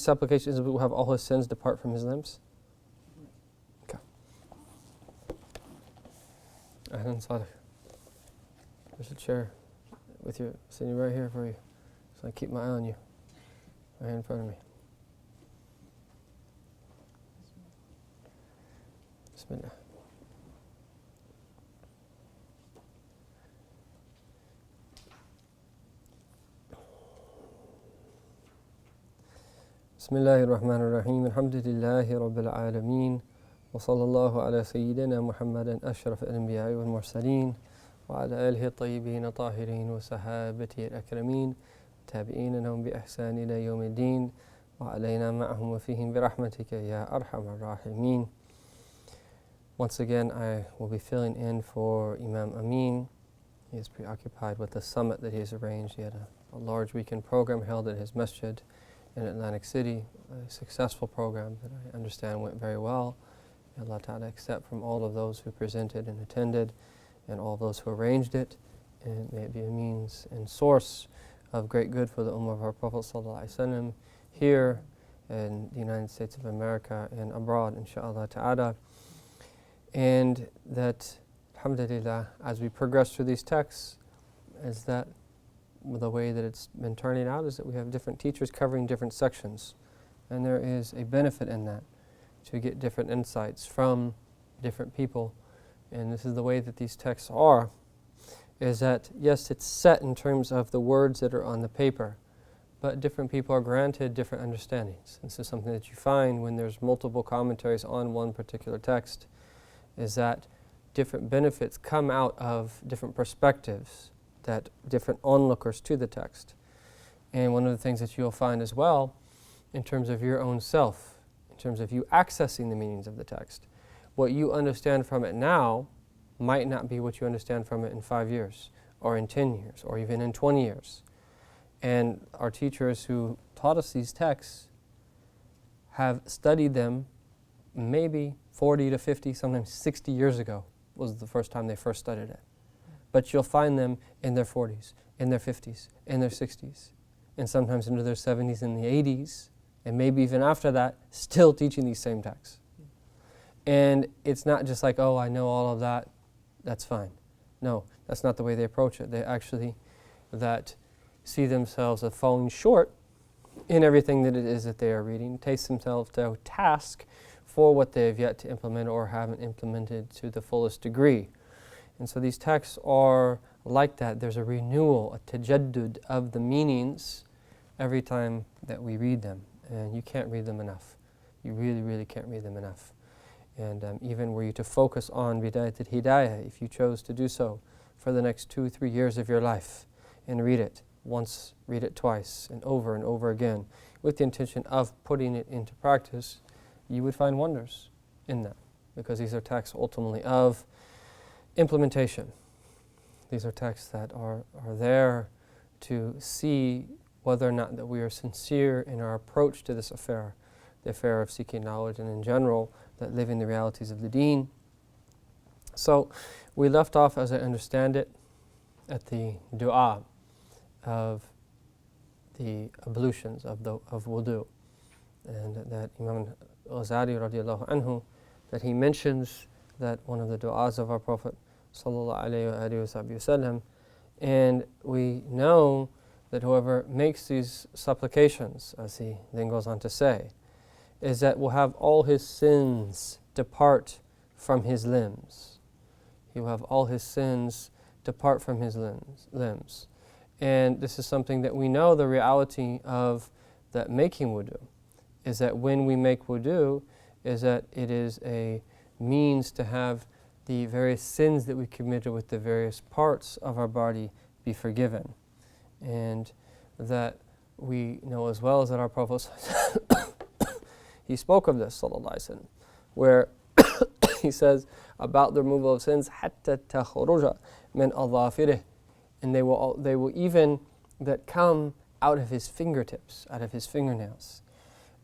supplication is will have all his sins depart from his limbs? Okay. Ahlan Salih. There's a chair with you, sitting right here for you. So I keep my eye on you, right here in front of me. Bismillah. Bismillahir Rahmanir Rahim. Alhamdulillahi Rabbil Alameen. Wa sallallahu ala Sayyidina Muhammadan ashraf al-anbiya'i wal mursaleen. Wa ala alihi at-tayyibin at-tahirin wa sahabatihi al-akramin. Tabi'ina lahum bi ihsan ila yawm al-din. Wa alayna ma'ahum wa fihim bi rahmatika ya arhamar rahimin. Once again, I will be filling in for Imam Amin. He is preoccupied with the summit that he has arranged. He had a large weekend program held at his masjid in Atlantic City, a successful program that I understand went very well. May Allah Ta'ala accept from all of those who presented and attended and all those who arranged it, and may it be a means and source of great good for the Ummah of our Prophet ﷺ here in the United States of America and abroad, inshaAllah Ta'ala. And that, alhamdulillah, as we progress through these texts, is that the way that it's been turning out is that we have different teachers covering different sections. And there is a benefit in that, to get different insights from different people. And this is the way that these texts are, is that, yes, it's set in terms of the words that are on the paper, but different people are granted different understandings. This is something that you find when there's multiple commentaries on one particular text, is that different benefits come out of different perspectives, that different onlookers to the text. And one of the things that you'll find as well, in terms of your own self, in terms of you accessing the meanings of the text, what you understand from it now might not be what you understand from it in 5 years, or in 10 years, or even in 20 years. And our teachers who taught us these texts have studied them maybe 40 to 50, sometimes 60 years ago was the first time they first studied it. But you'll find them in their 40s, in their 50s, in their 60s, and sometimes into their 70s and the 80s, and maybe even after that, still teaching these same texts. And it's not just like, oh, I know all of that, that's fine. No, that's not the way they approach it. They actually see themselves as falling short in everything that it is that they are reading, taste themselves to task for what they have yet to implement or haven't implemented to the fullest degree. And so these texts are like that. There's a renewal, a tajaddud of the meanings every time that we read them. And you can't read them enough. You really, really can't read them enough. And even were you to focus on Bidayat al-Hidayah, if you chose to do so for the next 2-3 years of your life, and read it once, read it twice, and over again, with the intention of putting it into practice, you would find wonders in that. Because these are texts ultimately of implementation. These are texts that are there to see whether or not that we are sincere in our approach to this affair, the affair of seeking knowledge, and in general, that living the realities of the deen. So we left off, as I understand it, at the dua of the ablutions of wudu, and that Imam Al-Ghazali radiallahu anhu, that he mentions that one of the du'as of our Prophet sallallahu alayhi wa sallam, and we know that whoever makes these supplications, as he then goes on to say, is that will have all his sins depart from his limbs. He will have all his sins depart from his limbs. And this is something that we know the reality of that making wudu, is that when we make wudu, is that it is a means to have the various sins that we committed with the various parts of our body be forgiven. And that we know as well as that our Prophet he spoke of this, sallallahu alaihi wasallam, where he says about the removal of sins, hatta takhruja min adhafirih, and they will even that come out of his fingertips, out of his fingernails.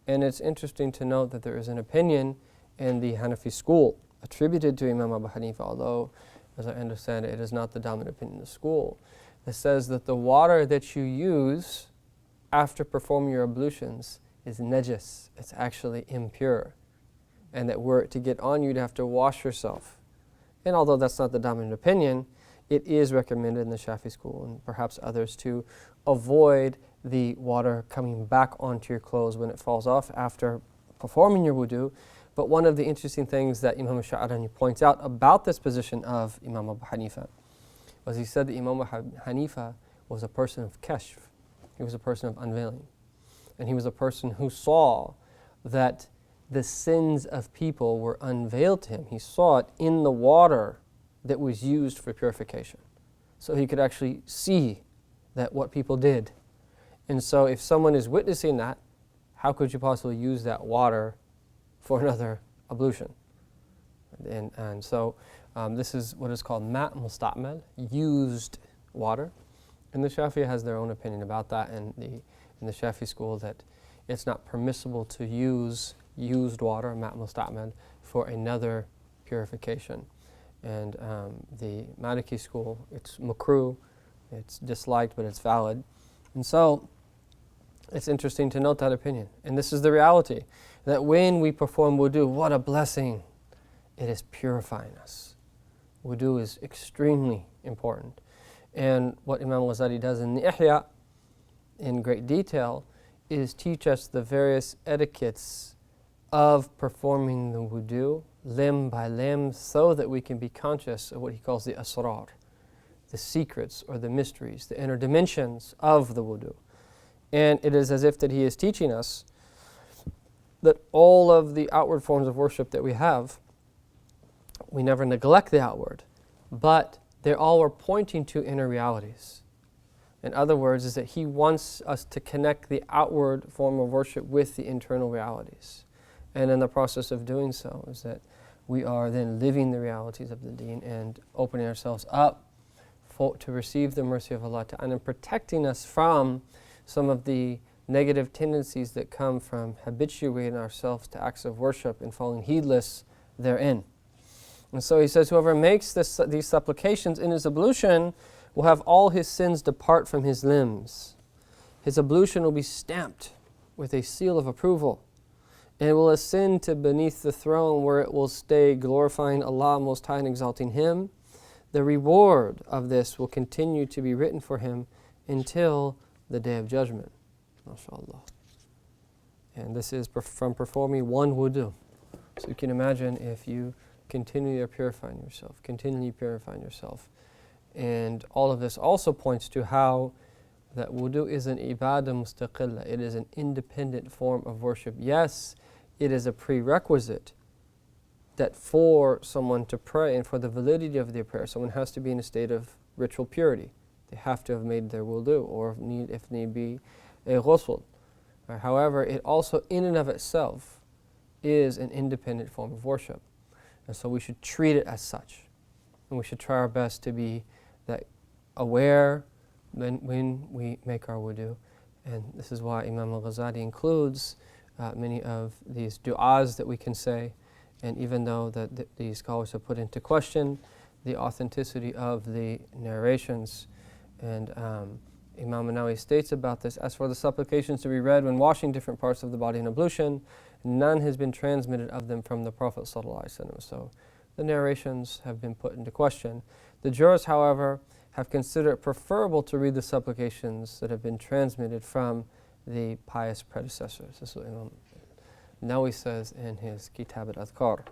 And it's interesting to note that there is an opinion in the Hanafi school attributed to Imam Abu Hanifa, although, as I understand it, it is not the dominant opinion in the school, that says that the water that you use after performing your ablutions is najis. It's actually impure. And that were it to get on, you'd have to wash yourself. And although that's not the dominant opinion, it is recommended in the Shafi school and perhaps others to avoid the water coming back onto your clothes when it falls off after performing your wudu. But one of the interesting things that Imam Al-Sha'rani points out about this position of Imam Abu Hanifa was he said that Imam Abu Hanifa was a person of kashf. He was a person of unveiling. And he was a person who saw that the sins of people were unveiled to him. He saw it in the water that was used for purification. So he could actually see that what people did. And so if someone is witnessing that, how could you possibly use that water for another ablution? And so this is what is called ma' musta'mal, used water. And the Shafi'i has their own opinion about that in the Shafi school, that it's not permissible to use used water, ma' musta'mal, for another purification. And the Maliki school, it's makruh, it's disliked, but it's valid. And so it's interesting to note that opinion. And this is the reality, that when we perform wudu, what a blessing. It is purifying us. Wudu is extremely important. And what Imam Al-Ghazali does in the Ihya, in great detail, is teach us the various etiquettes of performing the wudu, limb by limb, so that we can be conscious of what he calls the asrar, the secrets or the mysteries, the inner dimensions of the wudu. And it is as if that he is teaching us that all of the outward forms of worship that we have, we never neglect the outward, but they all are pointing to inner realities. In other words, is that he wants us to connect the outward form of worship with the internal realities. And in the process of doing so is that we are then living the realities of the deen and opening ourselves up to receive the mercy of Allah Ta'ala and protecting us from some of the negative tendencies that come from habituating ourselves to acts of worship and falling heedless therein. And so he says, whoever makes these supplications in his ablution will have all his sins depart from his limbs. His ablution will be stamped with a seal of approval, and will ascend to beneath the throne, where it will stay, glorifying Allah Most High and exalting Him. The reward of this will continue to be written for him until the Day of Judgment. MashaAllah. And this is from performing one wudu. So you can imagine if you continually are purifying yourself. And all of this also points to how that wudu is an ibadah mustaqillah. It is an independent form of worship. Yes, it is a prerequisite that for someone to pray and for the validity of their prayer, someone has to be in a state of ritual purity. They have to have made their wudu, or if need be, a ghusl. However, it also in and of itself is an independent form of worship. And so we should treat it as such. And we should try our best to be that aware when we make our wudu. And this is why Imam Al-Ghazali includes many of these du'as that we can say. And even though these scholars have put into question the authenticity of the narrations, and Imam An-Nawawi states about this, as for the supplications to be read when washing different parts of the body in ablution, none has been transmitted of them from the Prophet ﷺ. So the narrations have been put into question. The jurists, however, have considered it preferable to read the supplications that have been transmitted from the pious predecessors. This is what Imam Nawawi says in his Kitab al-Adhkar.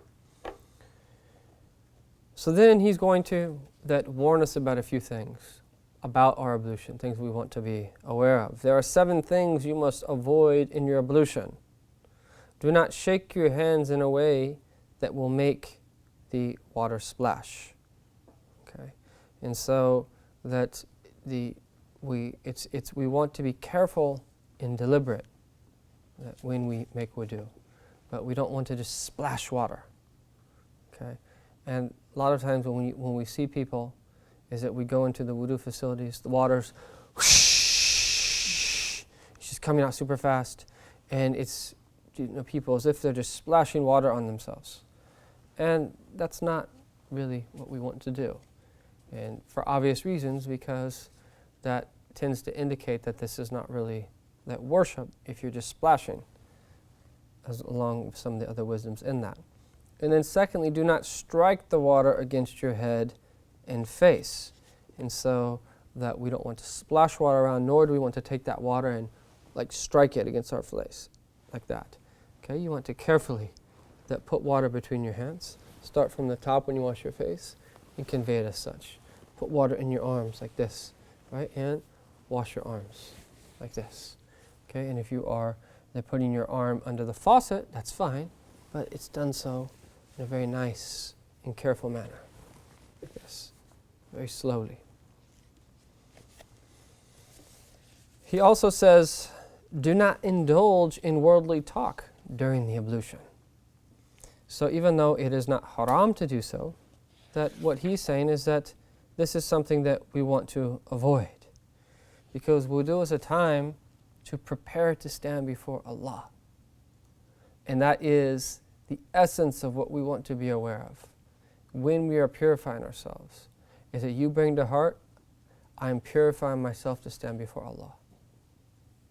So then he's going to warn us about a few things about our ablution, things we want to be aware of. There are 7 things you must avoid in your ablution. Do not shake your hands in a way that will make the water splash. Okay, and so that we want to be careful and deliberate when we make wudu, but we don't want to just splash water. Okay, and a lot of times when we see people, is that we go into the wudu facilities, the water's whoosh, it's just coming out super fast, and it's people as if they're just splashing water on themselves. And that's not really what we want to do. And for obvious reasons, because that tends to indicate that this is not really that worship if you're just splashing. along with some of the other wisdoms in that. And then secondly, do not strike the water against your head and face. And so that we don't want to splash water around, nor do we want to take that water and like strike it against our face, like that. Okay, you want to carefully put water between your hands. Start from the top when you wash your face and convey it as such. Put water in your arms like this, right? And wash your arms like this. Okay, and if you are putting your arm under the faucet, that's fine, but it's done so in a very nice and careful manner, like this, very slowly. He also says, do not indulge in worldly talk during the ablution. So even though it is not haram to do so, that what he's saying is that this is something that we want to avoid. Because wudu is a time to prepare to stand before Allah. And that is the essence of what we want to be aware of. When we are purifying ourselves, is that you bring to heart, I am purifying myself to stand before Allah.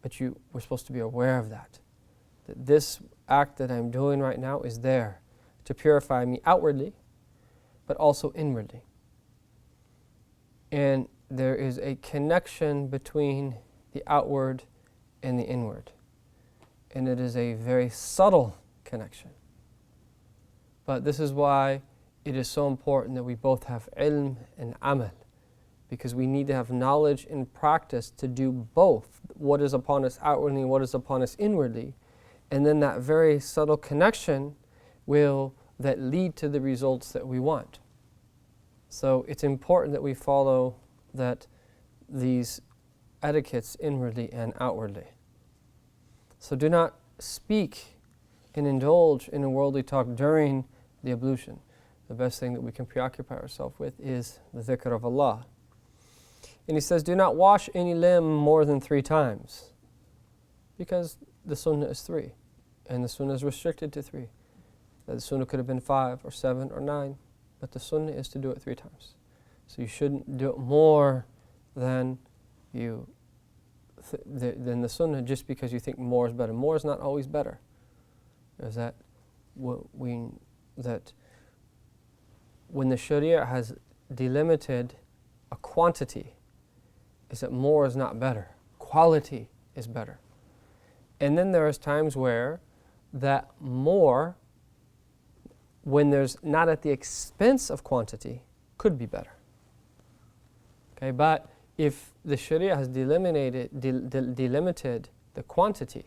But we're supposed to be aware of that. That this act that I'm doing right now is there to purify me outwardly, but also inwardly. And there is a connection between the outward and the inward. And it is a very subtle connection. But this is why it is so important that we both have ilm and amal, because we need to have knowledge and practice to do both, what is upon us outwardly and what is upon us inwardly. And then that very subtle connection will lead to the results that we want. So it's important that we follow these etiquettes inwardly and outwardly. So do not speak and indulge in a worldly talk during the ablution. The best thing that we can preoccupy ourselves with is the dhikr of Allah. And he says, do not wash any limb more than 3 times. Because the sunnah is 3. And the sunnah is restricted to 3. The sunnah could have been 5 or 7 or 9. But the sunnah is to do it 3 times. So you shouldn't do it more than than the sunnah just because you think more is better. More is not always better. Is that when the Sharia has delimited a quantity, is that more is not better. Quality is better. And then there is times where that more, when there's not at the expense of quantity, could be better. Okay, but if the Sharia has delimited the quantity,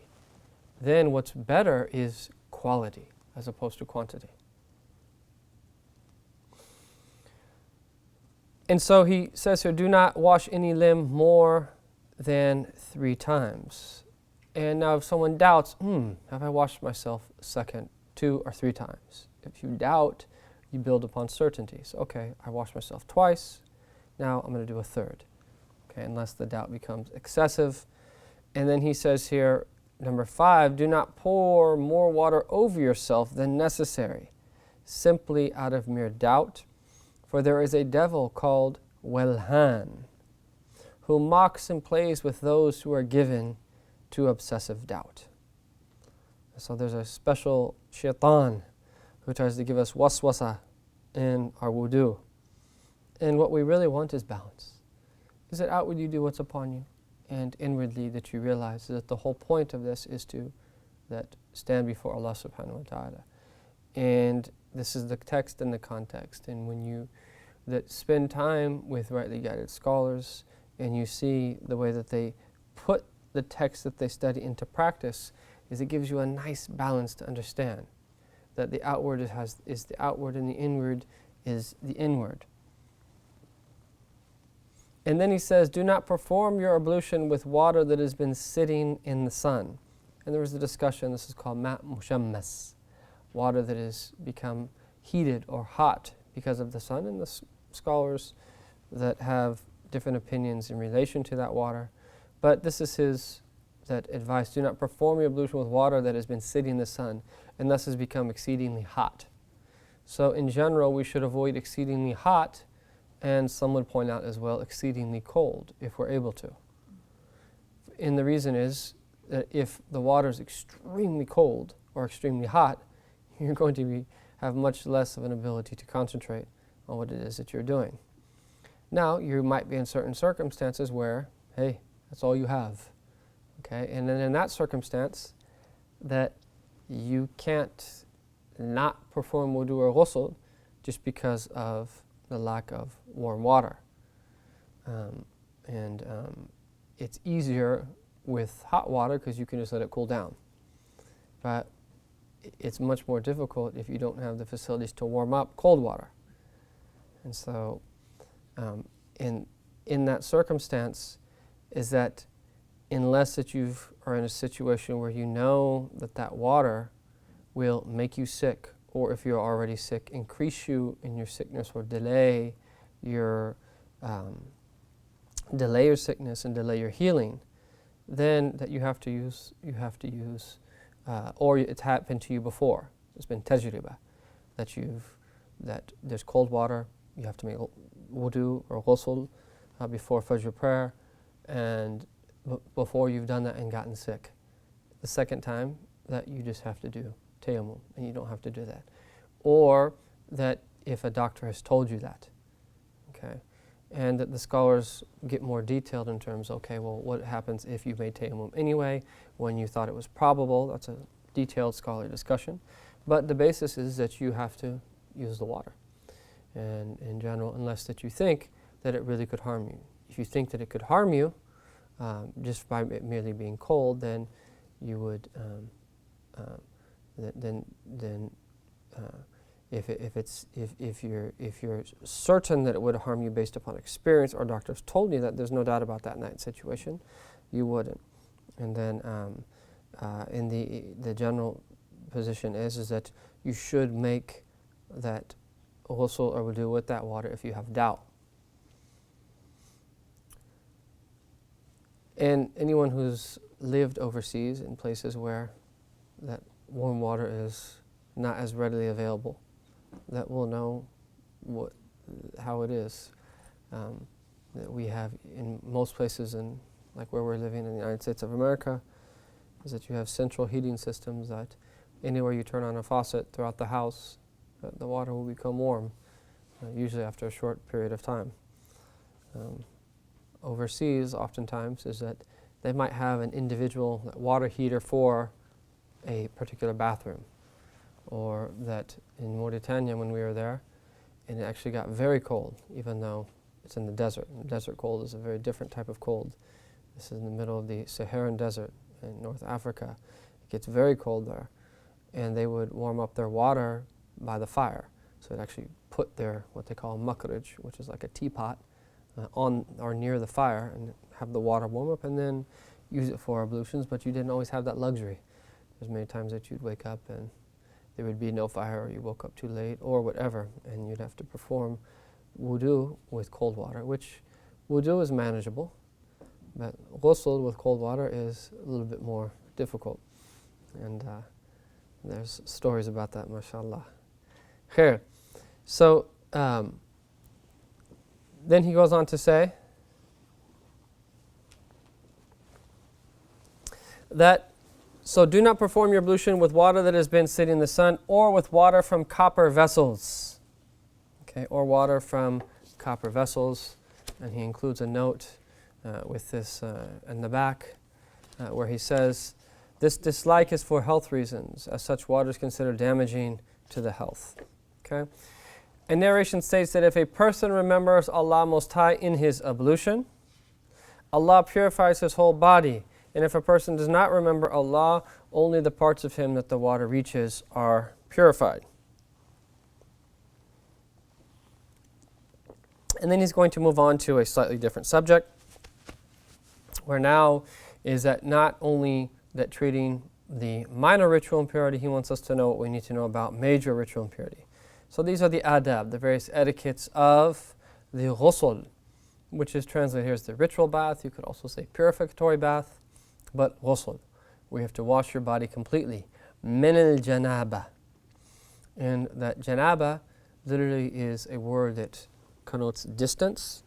then what's better is quality as opposed to quantity. And so he says here, do not wash any limb more than 3 times. And now if someone doubts, have I washed myself a second, 2 or 3 times? If you doubt, you build upon certainty. So, okay, I washed myself twice, now I'm going to do a 3rd. Okay, unless the doubt becomes excessive. And then he says here, number 5, do not pour more water over yourself than necessary, simply out of mere doubt. For there is a devil called Welhan, who mocks and plays with those who are given to obsessive doubt. So there's a special shaitan who tries to give us waswasa in our wudu. And what we really want is balance. Is that outwardly you do what's upon you, and inwardly that you realize that the whole point of this is to stand before Allah subhanahu wa ta'ala. And this is the text and the context. And when you spend time with rightly guided scholars and you see the way that they put the text that they study into practice, is it gives you a nice balance to understand that the outward is the outward and the inward is the inward. And then he says, do not perform your ablution with water that has been sitting in the sun. And there was a discussion, this is called ma' mushammas, water that has become heated or hot because of the sun. And the scholars that have different opinions in relation to that water. But this is that advice, do not perform your ablution with water that has been sitting in the sun and thus has become exceedingly hot. So in general, we should avoid exceedingly hot, and some would point out as well exceedingly cold if we're able to. And the reason is that if the water is extremely cold or extremely hot, you're going to have much less of an ability to concentrate on what it is that you're doing. Now, you might be in certain circumstances where, hey, that's all you have. Okay, and then in that circumstance, that you can't not perform wudu or ghusl just because of the lack of warm water. It's easier with hot water because you can just let it cool down. But it's much more difficult if you don't have the facilities to warm up cold water. And so in that circumstance is that unless that you are in a situation where you know that that water will make you sick, or if you're already sick, increase you in your sickness or delay your sickness and delay your healing, then that you have to use, or it's happened to you before. It's been tajriba, that there's cold water, you have to make wudu or ghusl before Fajr prayer, and before you've done that and gotten sick. The second time, that you just have to do tayammum, and you don't have to do that. Or that if a doctor has told you that, okay? And that the scholars get more detailed in terms, okay, well, what happens if you made tayammum anyway, when you thought it was probable? That's a detailed scholarly discussion. But the basis is that you have to use the water. And in general, unless that you think that it really could harm you. If you think that it could harm you, just by it merely being cold, then you would, if you're certain that it would harm you based upon experience, or doctors told you that, there's no doubt about that in that situation, you wouldn't. And then in the general position is that you should make that ghusl or wudu with that water if you have doubt. And anyone who's lived overseas in places where that warm water is not as readily available, that will know how it is. That we have in most places, in like where we're living in the United States of America, is that you have central heating systems that anywhere you turn on a faucet throughout the house, the water will become warm, usually after a short period of time. Overseas, oftentimes, is that they might have an individual water heater for a particular bathroom. Or that in Mauritania, when we were there, and it actually got very cold, even though it's in the desert. And desert cold is a very different type of cold. This is in the middle of the Saharan desert in North Africa. It gets very cold there. And they would warm up their water by the fire. So they'd actually put their, what they call a makraj, which is like a teapot, on or near the fire, and have the water warm up, and then use it for ablutions. But you didn't always have that luxury. There's many times that you'd wake up and there would be no fire, or you woke up too late, or whatever, and you'd have to perform wudu with cold water, which wudu is manageable, but ghusl with cold water is a little bit more difficult. And there's stories about that, mashallah. Khair. So then he goes on to say that, so do not perform your ablution with water that has been sitting in the sun, or with water from copper vessels. Okay, or water from copper vessels. And he includes a note with this in the back where he says, this dislike is for health reasons, as such water is considered damaging to the health. Okay. A narration states that if a person remembers Allah Most High in his ablution, Allah purifies his whole body. And if a person does not remember Allah, only the parts of him that the water reaches are purified. And then he's going to move on to a slightly different subject, where now is that not only that treating the minor ritual impurity, he wants us to know what we need to know about major ritual impurity. So these are the adab, the various etiquettes of the ghusl, which is translated here as the ritual bath. You could also say purificatory bath. But ghusl, we have to wash your body completely. Min al-janaba. And that janaba literally is a word that connotes distance.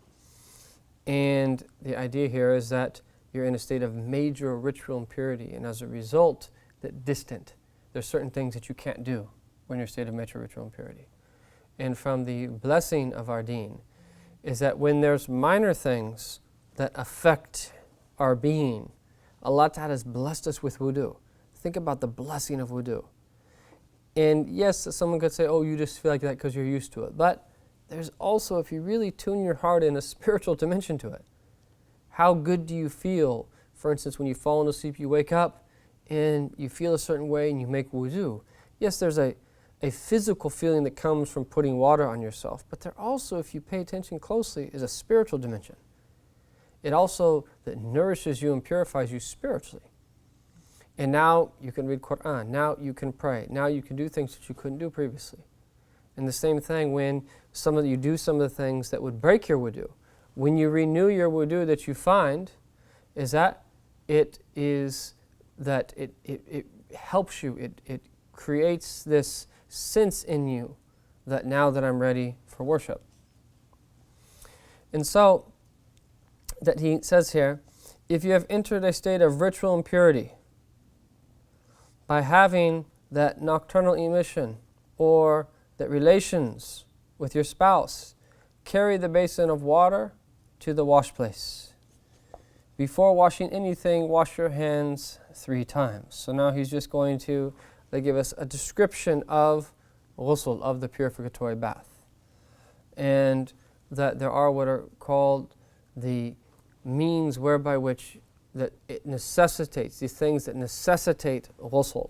And the idea here is that you're in a state of major ritual impurity, and as a result, that distant. there's certain things that you can't do when you're in a state of major ritual impurity. And from the blessing of our deen is that when there's minor things that affect our being, Allah Ta'ala has blessed us with wudu. Think about the blessing of wudu. And yes, someone could say, oh, you just feel like that because you're used to it. But there's also, if you really tune your heart in, a spiritual dimension to it. How good do you feel, for instance, when you fall into sleep, you wake up and you feel a certain way and you make wudu. Yes, there's a physical feeling that comes from putting water on yourself, but there also, if you pay attention closely, is a spiritual dimension. It also that nourishes you and purifies you spiritually. And now you can read Quran, now you can pray, now you can do things that you couldn't do previously. And the same thing when you do some of the things that would break your wudu. When you renew your wudu, that you find is that it helps you, it creates this sense in you that now that I'm ready for worship. And so, that he says here, if you have entered a state of ritual impurity by having that nocturnal emission or that relations with your spouse, carry the basin of water to the wash place. Before washing anything, wash your hands 3 times. So now he's just going to give us a description of ghusl, of the purificatory bath. And that there are what are called the means whereby which that it necessitates, these things that necessitate ghusl.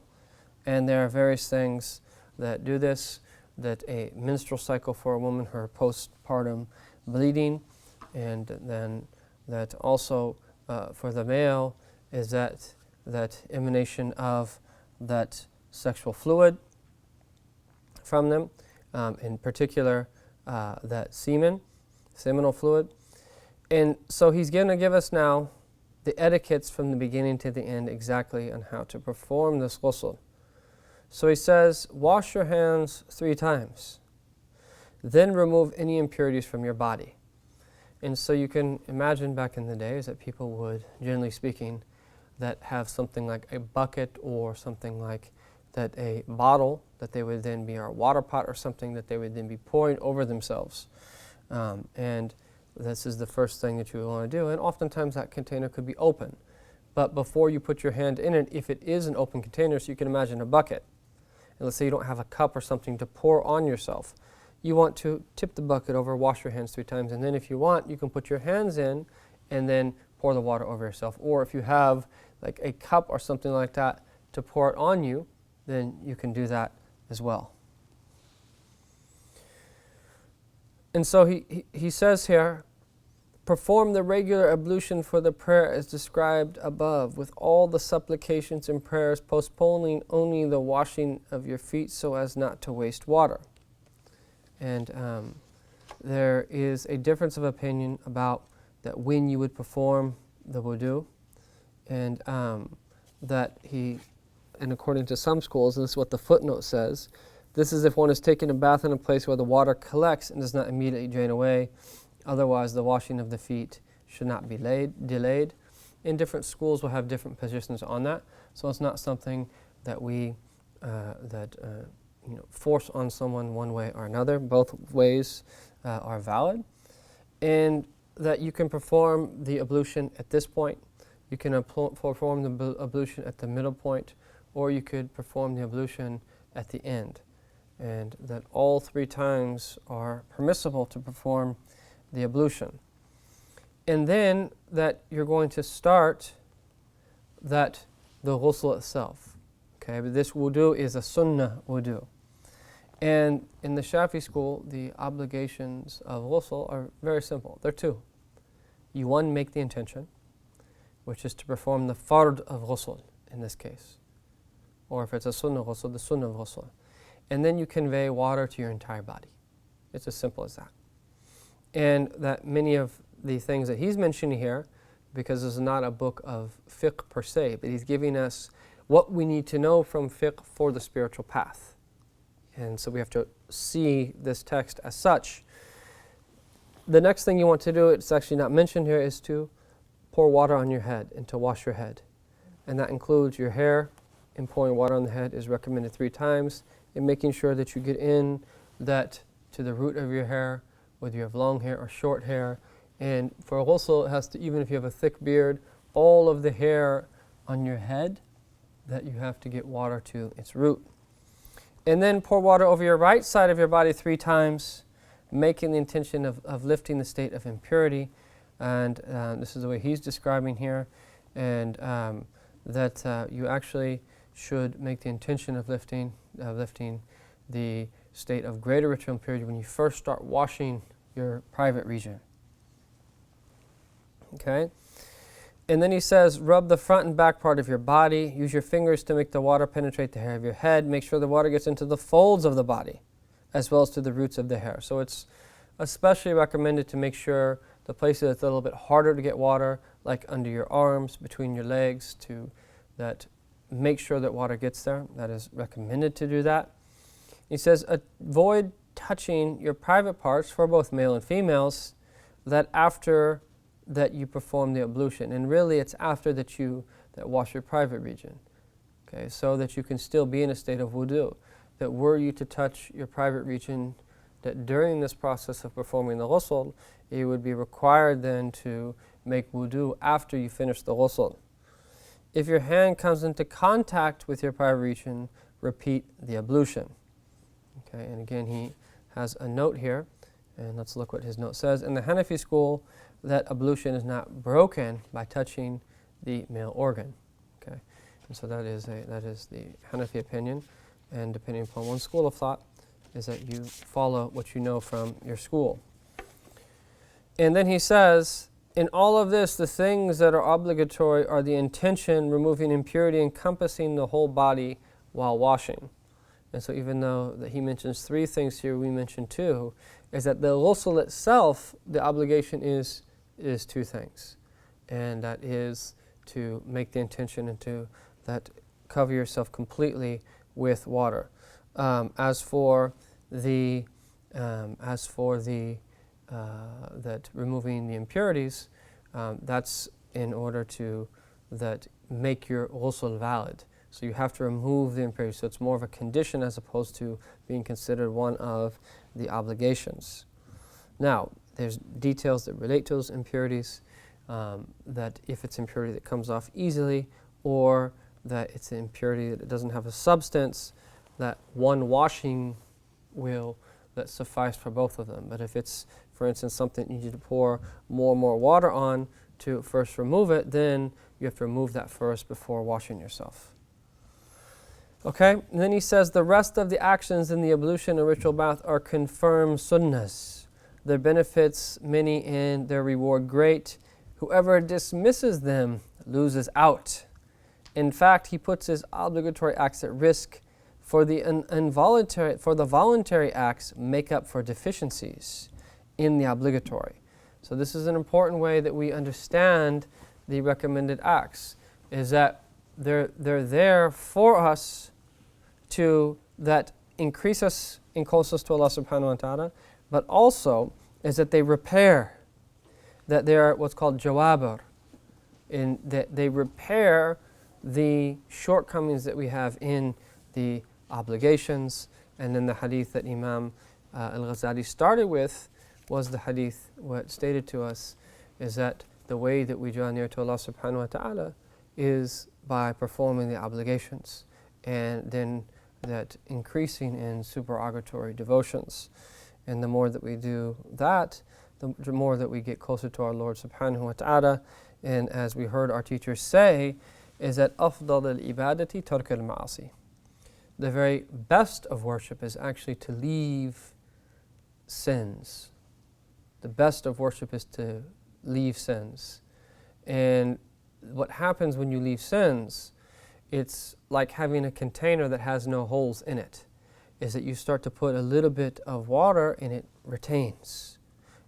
And there are various things that do this, that a menstrual cycle for a woman, her postpartum bleeding, and then that also for the male is that emanation of that sexual fluid from them, in particular that seminal fluid. And so he's going to give us now the etiquettes from the beginning to the end exactly on how to perform this ghusl. So he says, wash your hands 3 times. Then remove any impurities from your body. And so you can imagine back in the days that people would, generally speaking, that have something like a bucket or something like that, a bottle that they would then be, or a water pot or something that they would then be pouring over themselves. And this is the first thing that you would want to do. And oftentimes that container could be open. But before you put your hand in it, if it is an open container, so you can imagine a bucket, and let's say you don't have a cup or something to pour on yourself, you want to tip the bucket over, wash your hands 3 times, and then if you want, you can put your hands in and then pour the water over yourself. Or if you have like a cup or something like that to pour it on you, then you can do that as well. And so he says here, perform the regular ablution for the prayer as described above, with all the supplications and prayers, postponing only the washing of your feet so as not to waste water. And there is a difference of opinion about that when you would perform the wudu, and and according to some schools, and this is what the footnote says, this is if one is taking a bath in a place where the water collects and does not immediately drain away. Otherwise, the washing of the feet should not be delayed. And different schools will have different positions on that. So it's not something that we force on someone one way or another. Both ways are valid. And that you can perform the ablution at this point. You can perform the ablution at the middle point, or you could perform the ablution at the end. And that all 3 times are permissible to perform the ablution. And then that you're going to start the ghusl itself. Okay, but this wudu is a sunnah wudu. And in the Shafi school, the obligations of ghusl are very simple. They're 2. You, 1, make the intention, which is to perform the fard of ghusl in this case. Or if it's a sunnah ghusl, the sunnah of ghusl. And then you convey water to your entire body. It's as simple as that. And that many of the things that he's mentioning here, because this is not a book of fiqh per se, but he's giving us what we need to know from fiqh for the spiritual path. And so we have to see this text as such. The next thing you want to do, it's actually not mentioned here, is to pour water on your head and to wash your head. And that includes your hair in pouring water on the head is recommended 3 times, and making sure that you get in that to the root of your hair, whether you have long hair or short hair. And for a ghusl, it has to, even if you have a thick beard, all of the hair on your head, that you have to get water to its root. And then pour water over your right side of your body 3 times, making the intention of lifting the state of impurity. And this is the way he's describing here. And that you actually should make the intention of lifting the state of greater ritual impurity when you first start washing your private region. Okay? And then he says, rub the front and back part of your body. Use your fingers to make the water penetrate the hair of your head. Make sure the water gets into the folds of the body, as well as to the roots of the hair. So it's especially recommended to make sure the places that's a little bit harder to get water, like under your arms, between your legs, make sure that water gets there. That is recommended to do that. He says, avoid touching your private parts for both male and females, that after that you perform the ablution. And really it's after that you wash your private region. Okay, so that you can still be in a state of wudu. That were you to touch your private region, that during this process of performing the ghusl, you would be required then to make wudu after you finish the ghusl. If your hand comes into contact with your private region, repeat the ablution. Okay, and again he has a note here, and let's look what his note says. In the Hanafi school, that ablution is not broken by touching the male organ. Okay, and so that is the Hanafi opinion, and depending upon one school of thought, is that you follow what you know from your school. And then he says, in all of this, the things that are obligatory are the intention, removing impurity, encompassing the whole body while washing. And so even though that he mentions 3 things here, we mention 2, is that the ghusl itself, the obligation is 2 things. And that is to make the intention and to cover yourself completely with water. As for that removing the impurities, that's in order to make your ghusl valid. So you have to remove the impurities. So it's more of a condition as opposed to being considered one of the obligations. Now, there's details that relate to those impurities, that if it's impurity that comes off easily, or that it's an impurity that it doesn't have a substance, that one washing will suffice for both of them. But if it's, for instance, something you need to pour more and more water on to first remove it, then you have to remove that first before washing yourself. Okay, and then he says the rest of the actions in the ablution and ritual bath are confirmed sunnahs. Their benefits many and their reward great. Whoever dismisses them loses out. In fact, he puts his obligatory acts at risk, for the voluntary acts make up for deficiencies in the obligatory. So this is an important way that we understand the recommended acts, is that they're there for us to increase us in closeness to Allah subhanahu wa ta'ala, but also is that they repair, that they are what's called jawabir, in that they repair the shortcomings that we have in the obligations. And then the hadith that Imam Al-Ghazali started with was the hadith, what stated to us is that the way that we draw near to Allah subhanahu wa ta'ala is by performing the obligations, and then that increasing in supererogatory devotions. And the more that we do that, the more that we get closer to our Lord subhanahu wa ta'ala. And as we heard our teachers say, is that أفضل العبادة ترك المعاصي. The very best of worship is actually to leave sins. The best of worship is to leave sins. And what happens when you leave sins, it's like having a container that has no holes in it, is that you start to put a little bit of water and it retains,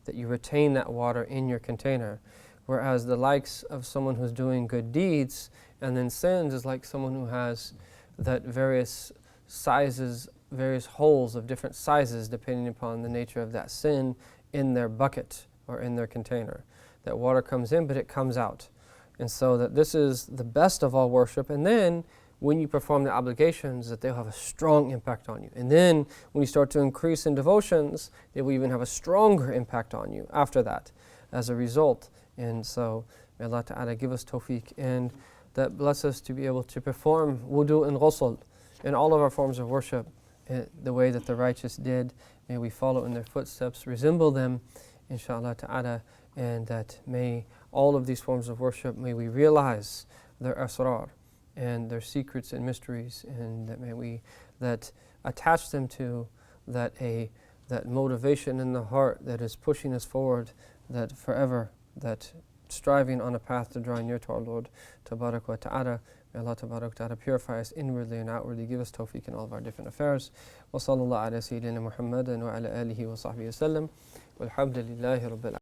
that you retain that water in your container. Whereas the likes of someone who's doing good deeds and then sins is like someone who has that various sizes, various holes of different sizes depending upon the nature of that sin in their bucket or in their container. That water comes in but it comes out. And so that this is the best of all worship. And then when you perform the obligations, that they'll have a strong impact on you. And then when you start to increase in devotions, they will even have a stronger impact on you after that as a result. And so may Allah Ta'ala give us tawfiq, and that bless us to be able to perform wudu and ghusl in all of our forms of worship the way that the righteous did. May we follow in their footsteps, resemble them, inshallah Ta'ala, and that may all of these forms of worship, may we realize their asrar and their secrets and mysteries, and that may we attach them to that motivation in the heart that is pushing us forward, that forever, that striving on a path to draw near to our Lord Tabarak wa Ta'ala. May Allah Tabarak wa Ta'ala purify us inwardly and outwardly, give us tawfiq in all of our different affairs. Wa sallallahu ala Sayyidina Muhammadan wa ala alihi wa sahbihi wa sallam. Walhamdulillahi Rabbil